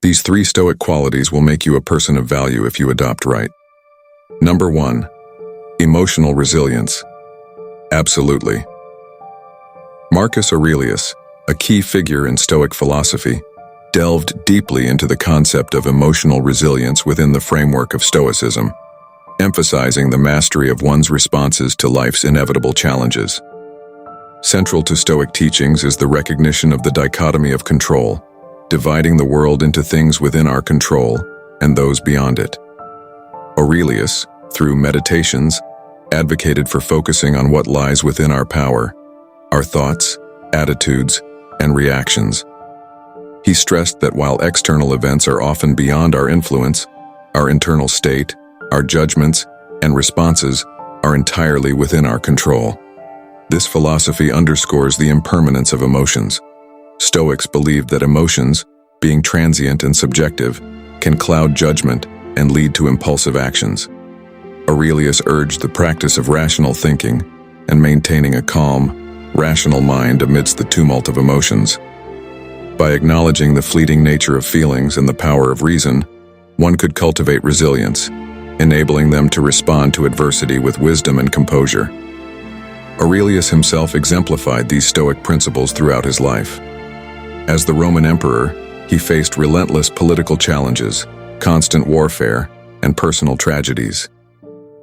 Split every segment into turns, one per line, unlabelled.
These 3 Stoic qualities will make you a person of value if you adopt right. Number 1. Emotional resilience. Absolutely. Marcus Aurelius, a key figure in Stoic philosophy, delved deeply into the concept of emotional resilience within the framework of Stoicism, emphasizing the mastery of one's responses to life's inevitable challenges. Central to Stoic teachings is the recognition of the dichotomy of control, dividing the world into things within our control and those beyond it. Aurelius, through meditations, advocated for focusing on what lies within our power, our thoughts, attitudes, and reactions. He stressed that while external events are often beyond our influence, our internal state, our judgments, and responses are entirely within our control. This philosophy underscores the impermanence of emotions. Stoics believed that emotions, being transient and subjective, can cloud judgment and lead to impulsive actions. Aurelius urged the practice of rational thinking and maintaining a calm, rational mind amidst the tumult of emotions. By acknowledging the fleeting nature of feelings and the power of reason, one could cultivate resilience, enabling them to respond to adversity with wisdom and composure. Aurelius himself exemplified these Stoic principles throughout his life. As the Roman emperor, he faced relentless political challenges, constant warfare, and personal tragedies.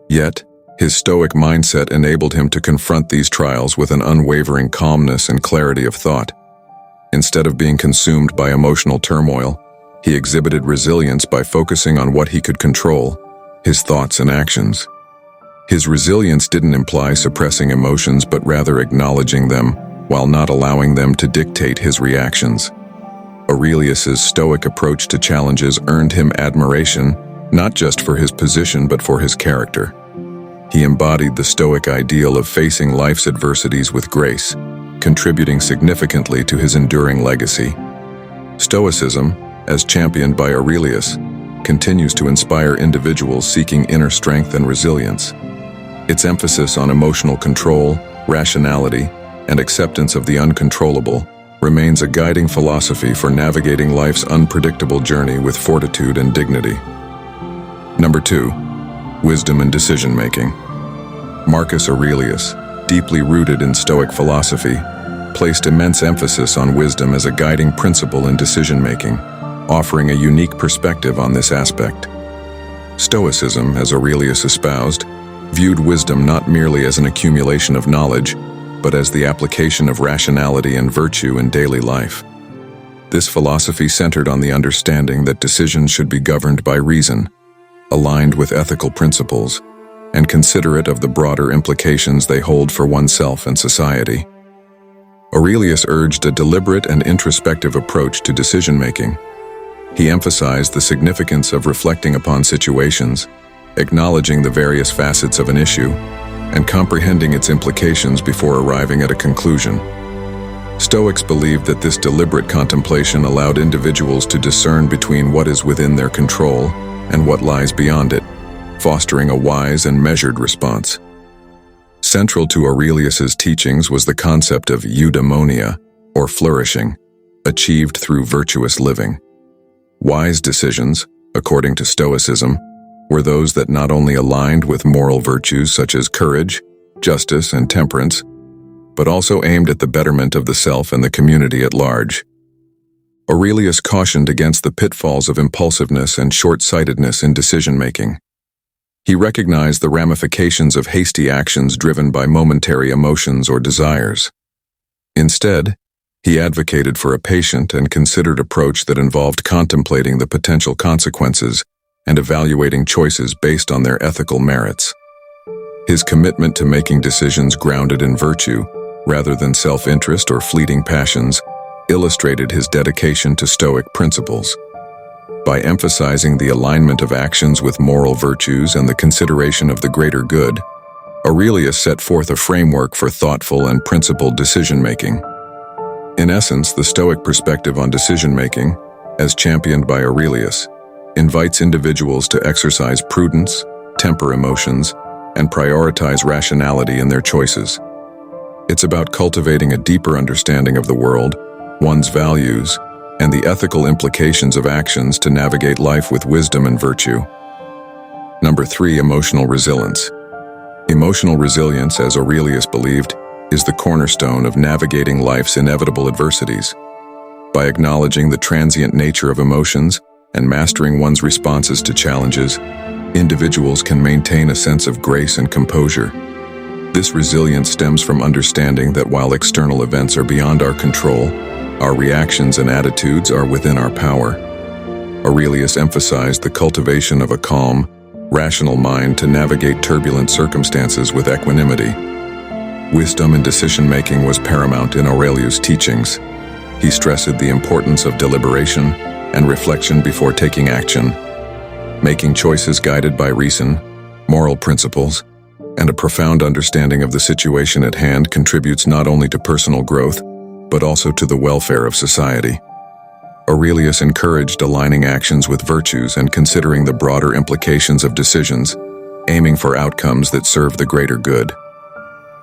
Yet, his Stoic mindset enabled him to confront these trials with an unwavering calmness and clarity of thought. Instead of being consumed by emotional turmoil, he exhibited resilience by focusing on what he could control, his thoughts and actions. His resilience didn't imply suppressing emotions but rather acknowledging them while not allowing them to dictate his reactions. Aurelius's Stoic approach to challenges earned him admiration, not just for his position but for his character. He embodied the Stoic ideal of facing life's adversities with grace, contributing significantly to his enduring legacy. Stoicism, as championed by Aurelius, continues to inspire individuals seeking inner strength and resilience. Its emphasis on emotional control, rationality, and acceptance of the uncontrollable remains a guiding philosophy for navigating life's unpredictable journey with fortitude and dignity. Number 2. Wisdom and decision-making. Marcus Aurelius, deeply rooted in Stoic philosophy, placed immense emphasis on wisdom as a guiding principle in decision-making, offering a unique perspective on this aspect. Stoicism, as Aurelius espoused, viewed wisdom not merely as an accumulation of knowledge, but as the application of rationality and virtue in daily life. This philosophy centered on the understanding that decisions should be governed by reason, aligned with ethical principles, and considerate of the broader implications they hold for oneself and society. Aurelius urged a deliberate and introspective approach to decision-making. He emphasized the significance of reflecting upon situations, acknowledging the various facets of an issue, and comprehending its implications before arriving at a conclusion. Stoics believed that this deliberate contemplation allowed individuals to discern between what is within their control and what lies beyond it, fostering a wise and measured response. Central to Aurelius's teachings was the concept of eudaimonia, or flourishing, achieved through virtuous living. Wise decisions, according to Stoicism, were those that not only aligned with moral virtues such as courage, justice, and temperance, but also aimed at the betterment of the self and the community at large. Aurelius cautioned against the pitfalls of impulsiveness and short-sightedness in decision-making. He recognized the ramifications of hasty actions driven by momentary emotions or desires. Instead, he advocated for a patient and considered approach that involved contemplating the potential consequences and evaluating choices based on their ethical merits. His commitment to making decisions grounded in virtue, rather than self-interest or fleeting passions, illustrated his dedication to Stoic principles. By emphasizing the alignment of actions with moral virtues and the consideration of the greater good, Aurelius set forth a framework for thoughtful and principled decision-making. In essence, the Stoic perspective on decision-making, as championed by Aurelius, invites individuals to exercise prudence, temper emotions, and prioritize rationality in their choices. It's about cultivating a deeper understanding of the world, one's values, and the ethical implications of actions to navigate life with wisdom and virtue. Number 3, emotional resilience. Emotional resilience, as Aurelius believed, is the cornerstone of navigating life's inevitable adversities. By acknowledging the transient nature of emotions and mastering one's responses to challenges, individuals can maintain a sense of grace and composure. This resilience stems from understanding that while external events are beyond our control, our reactions and attitudes are within our power. Aurelius emphasized the cultivation of a calm, rational mind to navigate turbulent circumstances with equanimity. Wisdom in decision-making was paramount in Aurelius' teachings. He stressed the importance of deliberation and reflection before taking action, making choices guided by reason, moral principles, and a profound understanding of the situation at hand contributes not only to personal growth, but also to the welfare of society. Aurelius encouraged aligning actions with virtues and considering the broader implications of decisions, aiming for outcomes that serve the greater good.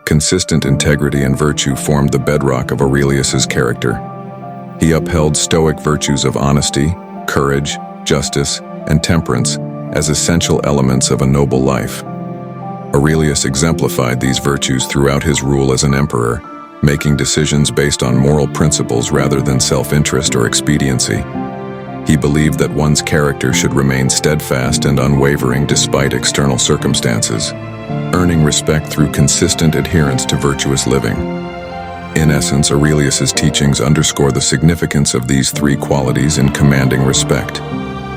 Consistent integrity and virtue formed the bedrock of Aurelius's character. He upheld Stoic virtues of honesty, courage, justice, and temperance as essential elements of a noble life. Aurelius exemplified these virtues throughout his rule as an emperor, making decisions based on moral principles rather than self-interest or expediency. He believed that one's character should remain steadfast and unwavering despite external circumstances, earning respect through consistent adherence to virtuous living. In essence, Aurelius's teachings underscore the significance of these 3 qualities in commanding respect: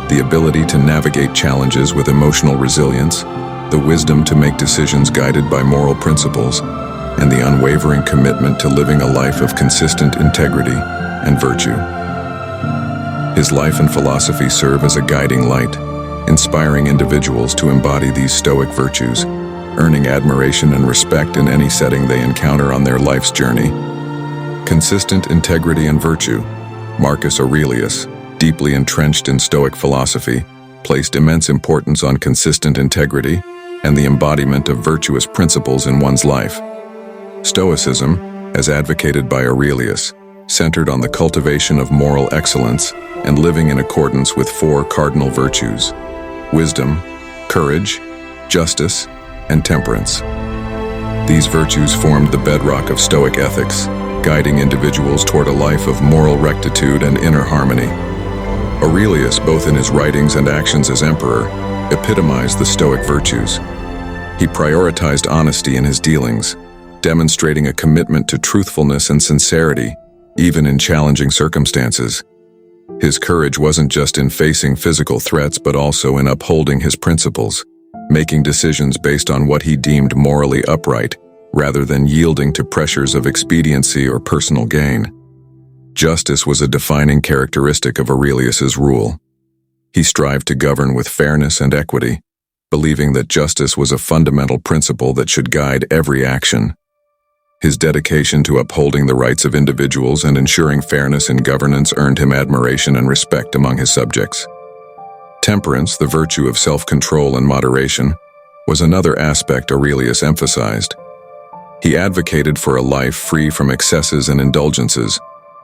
the ability to navigate challenges with emotional resilience, the wisdom to make decisions guided by moral principles, and the unwavering commitment to living a life of consistent integrity and virtue. His life and philosophy serve as a guiding light, inspiring individuals to embody these Stoic virtues, earning admiration and respect in any setting they encounter on their life's journey. Consistent integrity and virtue. Marcus Aurelius, deeply entrenched in Stoic philosophy, placed immense importance on consistent integrity and the embodiment of virtuous principles in one's life. Stoicism, as advocated by Aurelius, centered on the cultivation of moral excellence and living in accordance with 4 cardinal virtues: wisdom, courage, justice, and temperance. These virtues formed the bedrock of Stoic ethics, guiding individuals toward a life of moral rectitude and inner harmony. Aurelius, both in his writings and actions as emperor, epitomized the Stoic virtues. He prioritized honesty in his dealings, demonstrating a commitment to truthfulness and sincerity, even in challenging circumstances. His courage wasn't just in facing physical threats but also in upholding his principles, making decisions based on what he deemed morally upright, rather than yielding to pressures of expediency or personal gain. Justice was a defining characteristic of Aurelius's rule. He strived to govern with fairness and equity, believing that justice was a fundamental principle that should guide every action. His dedication to upholding the rights of individuals and ensuring fairness in governance earned him admiration and respect among his subjects. Temperance, the virtue of self-control and moderation, was another aspect Aurelius emphasized. He advocated for a life free from excesses and indulgences,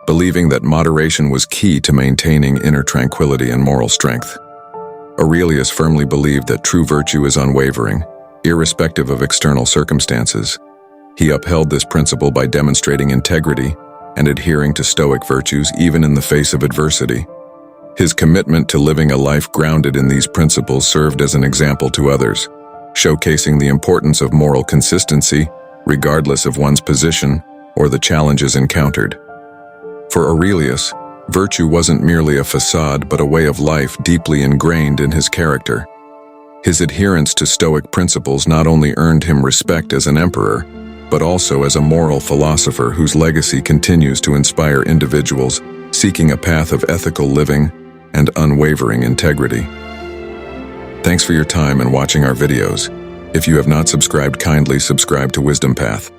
believing that moderation was key to maintaining inner tranquility and moral strength. Aurelius firmly believed that true virtue is unwavering, irrespective of external circumstances. He upheld this principle by demonstrating integrity and adhering to Stoic virtues even in the face of adversity. His commitment to living a life grounded in these principles served as an example to others, showcasing the importance of moral consistency, regardless of one's position or the challenges encountered. For Aurelius, virtue wasn't merely a facade but a way of life deeply ingrained in his character. His adherence to Stoic principles not only earned him respect as an emperor, but also as a moral philosopher whose legacy continues to inspire individuals seeking a path of ethical living and unwavering integrity. Thanks for your time and watching our videos. If you have not subscribed, kindly subscribe to Wisdom Path.